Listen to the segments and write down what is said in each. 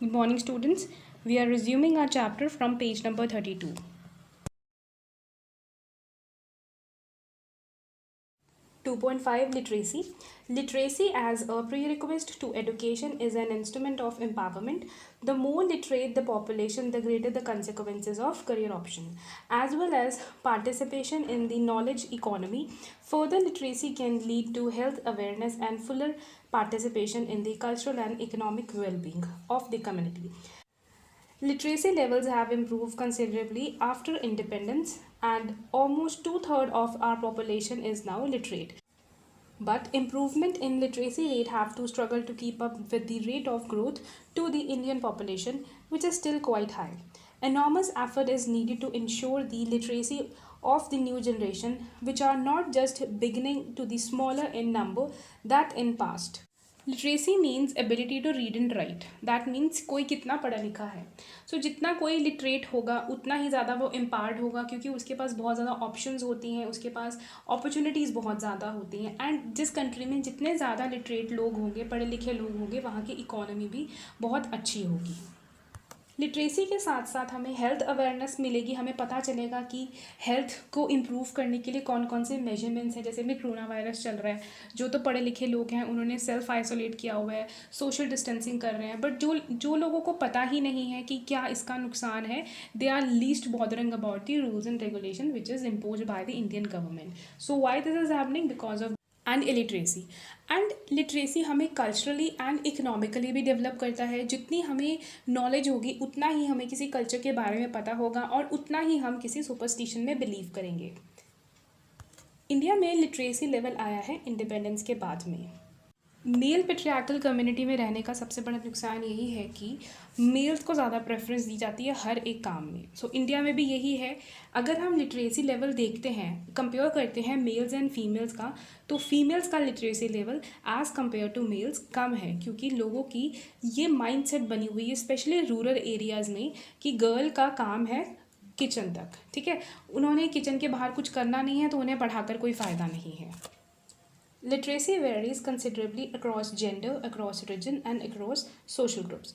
Good morning, students. We are resuming our chapter from page number 32. Literacy. Literacy as a prerequisite to education is an instrument of empowerment. The more literate the population, the greater the consequences of career option, as well as participation in the knowledge economy. Further literacy can lead to health awareness and fuller participation in the cultural and economic well-being of the community. Literacy levels have improved considerably after independence, and almost two-thirds of our population is now literate. But improvement in literacy rate have to struggle to keep up with the rate of growth to the Indian population, which is still quite high. Enormous effort is needed to ensure the literacy of the new generation, which are not just beginning to the smaller in number that in past. Literacy means ability to read and write. That means कोई कितना पढ़ा लिखा है. जितना कोई literate होगा उतना ही ज़्यादा वो एम्पावर्ड होगा, क्योंकि उसके पास बहुत ज़्यादा ऑप्शंस होती हैं, उसके पास अपॉर्चुनिटीज़ बहुत ज़्यादा होती हैं. एंड जिस कंट्री में जितने ज़्यादा लिटरेट लोग होंगे, पढ़े लिखे लोग होंगे, वहाँ की इकोनॉमी भी बहुत अच्छी होगी. लिटरेसी के साथ साथ हमें हेल्थ अवेयरनेस मिलेगी. हमें पता चलेगा कि हेल्थ को इम्प्रूव करने के लिए कौन कौन से मेजरमेंट्स हैं. जैसे में कोरोना वायरस चल रहा है, जो तो पढ़े लिखे लोग हैं उन्होंने सेल्फ आइसोलेट किया हुआ है, सोशल डिस्टेंसिंग कर रहे हैं. बट जो लोगों को पता ही नहीं है कि क्या इसका नुकसान है, they are least bothering about the rules and regulation which is impose by the Indian government. So why this is happening? Because of and illiteracy. And literacy हमें कल्चरली एंड इकोनॉमिकली भी डेवलप करता है. जितनी हमें knowledge होगी उतना ही हमें किसी कल्चर के बारे में पता होगा और उतना ही हम किसी सुपरस्टिशन में बिलीव करेंगे. इंडिया में लिटरेसी लेवल आया है इंडिपेंडेंस के बाद में. मेल पेट्रियार्कल कम्युनिटी में रहने का सबसे बड़ा नुकसान यही है कि मेल्स को ज़्यादा प्रेफरेंस दी जाती है हर एक काम में. इंडिया में भी यही है. अगर हम लिटरेसी लेवल देखते हैं, कंपेयर करते हैं मेल्स एंड फीमेल्स का, तो फीमेल्स का literacy level as compare to males कम है, क्योंकि लोगों की ये माइंडसेट बनी हुई है, स्पेशली रूरल एरियाज़ में, कि गर्ल का काम है किचन तक. ठीक है, उन्होंने किचन के बाहर कुछ करना नहीं है, तो उन्हें पढ़ाकर कोई फ़ायदा नहीं है. Literacy varies considerably across gender, across region and across social groups.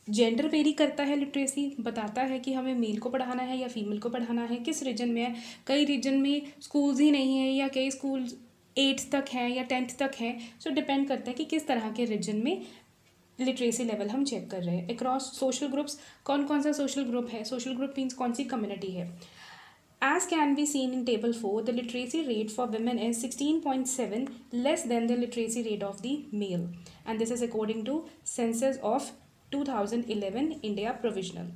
Gender very करता है. लिटरेसी बताता है कि हमें मेल को पढ़ाना है या फीमेल को पढ़ाना है, किस रीजन में है. कई रीजन में स्कूल्स ही नहीं है, या कई स्कूल 8th तक हैं या 10th तक हैं. डिपेंड करता है कि किस तरह के रीजन में लिटरेसी लेवल हम चेक कर रहे हैं. अक्रॉस सोशल ग्रुप्स, कौन कौन सा सोशल ग्रुप है. सोशल ग्रुप मीन्स कौन सी कम्युनिटी है. As can be seen in table 4, the literacy rate for women is 16.7, less than the literacy rate of the male, and this is according to census of 2011 India provisional.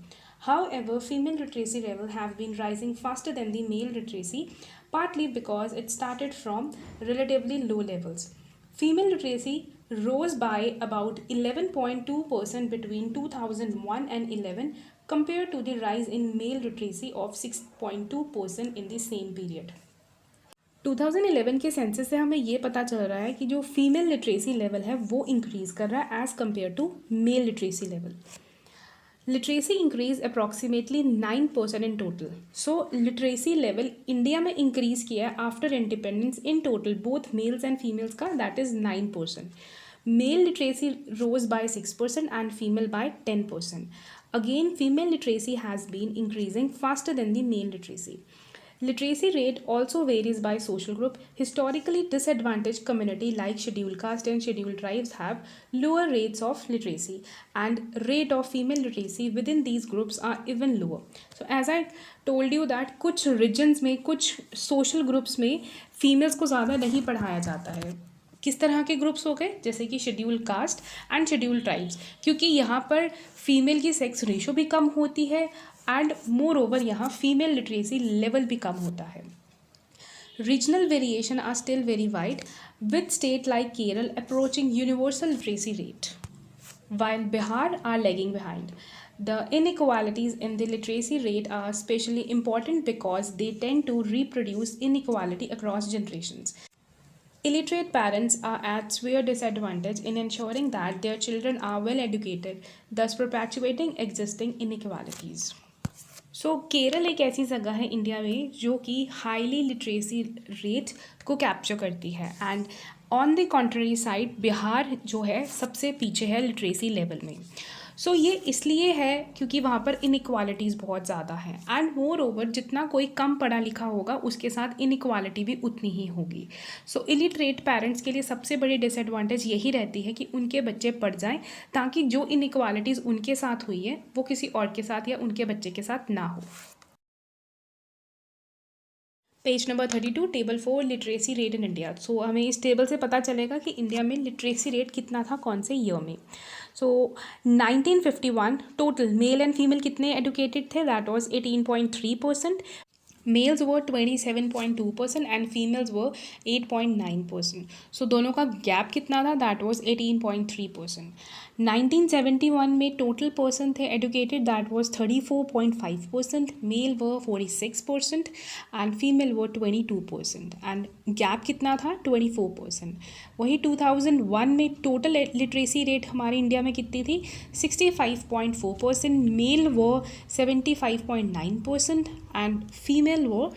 However, female literacy level have been rising faster than the male literacy, partly because it started from relatively low levels. Female literacy rose by about 11.2% between 2001 and 11, compared to the rise in male literacy of 6.2% in the same period. 2011 के census से हमें ये पता चल रहा है कि जो फीमेल लिटरेसी लेवल है वो इंक्रीज़ कर रहा है as compare to male literacy level. Literacy increase approximately 9% in total. Literacy level India में इंक्रीज़ किया है after independence in total, both males and females का, that is 9%. Male literacy rose by 6% and female by 10%. Again, female literacy has been increasing faster than the male literacy. Literacy rate also varies by social group. Historically disadvantaged community like scheduled caste and scheduled tribes have lower rates of literacy, and rate of female literacy within these groups are even lower. As I told you that कुछ regions में, कुछ social groups में females को ज़्यादा नहीं पढ़ाया जाता है. किस तरह के ग्रुप्स हो गए, जैसे कि schedule caste and schedule tribes, क्योंकि यहाँ पर फीमेल की सेक्स रेशो भी कम होती है एंड मोर ओवर यहाँ फीमेल लिटरेसी लेवल भी कम होता है. Regional variation are still very wide, with state like Kerala approaching universal literacy rate, while Bihar are lagging behind. The inequalities in the literacy rate are especially important because they tend to reproduce inequality across generations. Illiterate parents are at severe disadvantage in ensuring that their children are well educated, thus perpetuating existing inequalities. Kerala एक ऐसी जगह है India में जो कि highly literacy rate को capture करती है, and on the contrary side Bihar जो है सबसे पीछे है लिटरेसी लेवल में. सो ये इसलिए है क्योंकि वहाँ पर इनइक्वालिटीज़ बहुत ज़्यादा हैं एंड मोर ओवर जितना कोई कम पढ़ा लिखा होगा उसके साथ इनइक्वालिटी भी उतनी ही होगी। सो इलिटरेट पेरेंट्स के लिए सबसे बड़ी डिसएडवांटेज यही रहती है कि उनके बच्चे पढ़ जाएं ताकि जो इनइक्वालिटीज़ उनके साथ हुई है वो किसी और के साथ या उनके बच्चे के साथ ना हो। Page number 32 table 4 literacy rate in India. So हमें इस टेबल से पता चलेगा कि इंडिया में लिटरेसी रेट कितना था कौन से ईयर में। So 1951 total male and female कितने एडुकेटेड थे, that was 18.3%। Males were 27.2% and females were 8.9%। So दोनों का गैप कितना था, दैट वाज 18.3%। 1971 में टोटल पर्सन थे educated, that was 34.5%। Male were 46% and female were 22%। And gap कितना था, 24%। वही 2001 में टोटल लिटरेसी रेट हमारे इंडिया में कितनी थी, 65.4%। मेल वर 75.9% एंड फीमेल वो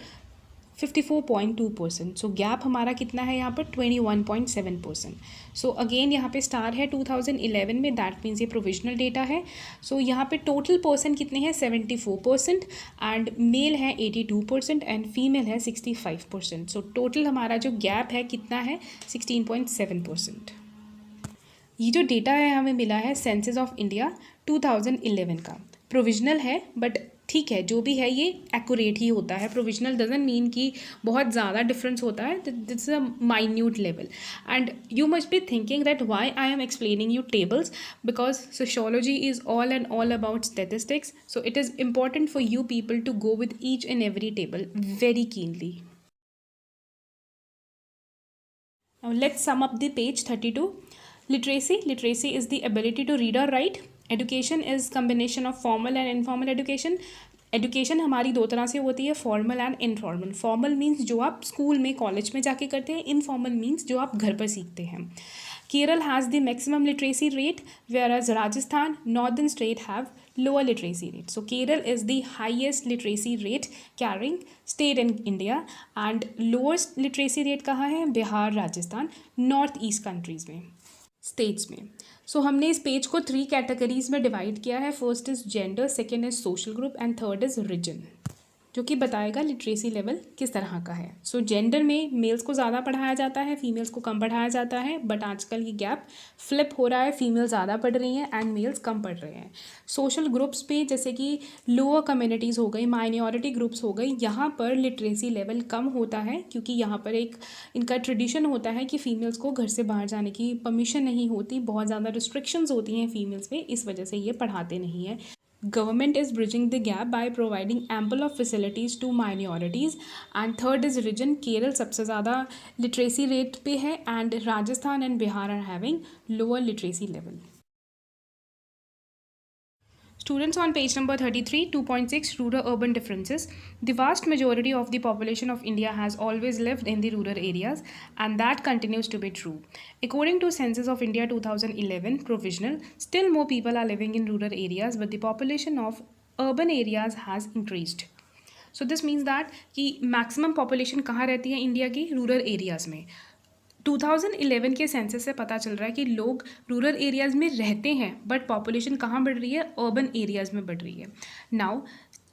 54.2%। सो गैप हमारा कितना है यहाँ पर, 21.7%। सो अगेन यहाँ पे स्टार है 2011 में, दैट मीन्स ये प्रोविजनल डेटा है। सो यहाँ पे टोटल पर्सन कितने हैं, 74% एंड मेल है 82% एंड फीमेल है 65%। सो टोटल हमारा जो गैप है कितना है, 16.7%। ये जो डेटा है हमें मिला है सेंसस ऑफ इंडिया 2011 का, प्रोविजनल है बट ठीक है जो भी है ये एक्यूरेट ही होता है। प्रोविजनल डजंट मीन कि बहुत ज़्यादा डिफरेंस होता है, it's a minute level. And you must be thinking that why I am explaining you tables, because sociology is all and all about statistics, so it is important for you people to go with each and every table very keenly. Now let's sum up the page 32. Literacy is the ability to read or write. Education is combination of formal and informal education. Education हमारी दो तरह से होती है, formal and informal. Formal means जो आप school में college में जाके करते हैं, इनफॉर्मल मीन्स जो आप घर पर सीखते हैं। Kerala has the maximum literacy rate whereas Rajasthan, northern state have lower literacy rate. So Kerala is the highest literacy rate carrying state in India and lowest literacy rate कहाँ है, Bihar, Rajasthan, north east countries में, states में। सो हमने इस page को 3 categories में divide किया है। First is gender, second is social group and third is region, जो कि बताएगा लिटरेसी लेवल किस तरह का है। सो जेंडर में मेल्स को ज़्यादा पढ़ाया जाता है, फीमेल्स को कम पढ़ाया जाता है, बट आजकल ये गैप फ्लिप हो रहा है, फीमेल ज़्यादा पढ़ रही हैं एंड मेल्स कम पढ़ रहे हैं। सोशल ग्रुप्स पे जैसे कि लोअर कम्युनिटीज़ हो गई, माइनॉरिटी ग्रुप्स हो गई, यहाँ पर लिटरेसी लेवल कम होता है क्योंकि यहाँ पर एक इनका ट्रेडिशन होता है कि फ़ीमेल्स को घर से बाहर जाने की परमिशन नहीं होती, बहुत ज़्यादा रिस्ट्रिक्शंस होती हैं फीमेल्स पे, इस वजह से ये पढ़ाते नहीं हैं। Government is bridging the gap by providing ample of facilities to minorities and third is region. Kerala सबसे ज़्यादा literacy rate पे है and Rajasthan and Bihar are having lower literacy level. Students, on page number 33, 2.6 rural-urban differences. The vast majority of the population of India has always lived in the rural areas and that continues to be true. According to Census of India 2011 provisional, still more people are living in rural areas but the population of urban areas has increased. So this means that कि maximum population कहाँ रहती है India की, rural areas में। 2011 के census से पता चल रहा है कि लोग रूरल एरियाज़ में रहते हैं बट पॉपुलेशन कहाँ बढ़ रही है, अर्बन एरियाज़ में बढ़ रही है। Now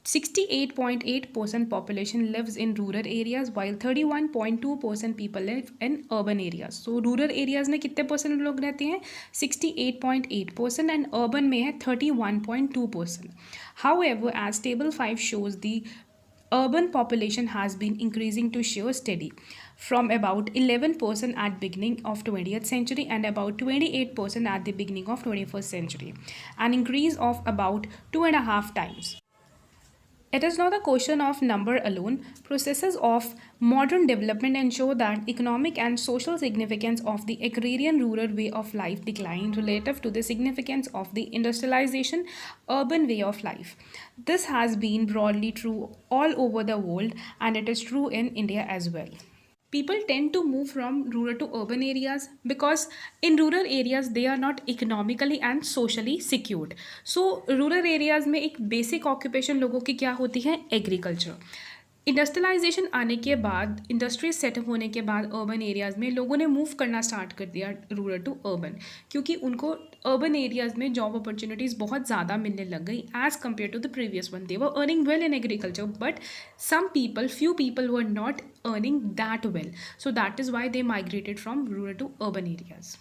68.8% population lives in rural areas while 31.2% people live in urban areas. So rural areas में कितने परसेंट लोग रहते हैं, 68.8% and urban में है 31.2%. However, as table 5 shows, the urban population has been increasing to show steady from about 11% at beginning of 20th century and about 28% at the beginning of 21st century, an increase of about 2.5 times. It is not a question of number alone. Processes of modern development ensure that economic and social significance of the agrarian rural way of life decline relative to the significance of the industrialization urban way of life. This has been broadly true all over the world and it is true in India as well. People tend to move from rural to urban areas because in rural areas they are not economically and socially secured. So rural areas में एक basic occupation लोगों की क्या होती है, agriculture. Industrialisation आने के बाद, इंडस्ट्री सेटअप होने के बाद अर्बन एरियाज़ में लोगों ने मूव करना स्टार्ट कर दिया रूरल टू अर्बन, क्योंकि उनको अर्बन एरियाज़ में जॉब अपॉर्चुनिटीज़ बहुत ज़्यादा मिलने लग गई as compare to the previous one. They were earning well in agriculture, but few people were not earning that well. So that is why they migrated from rural to urban areas.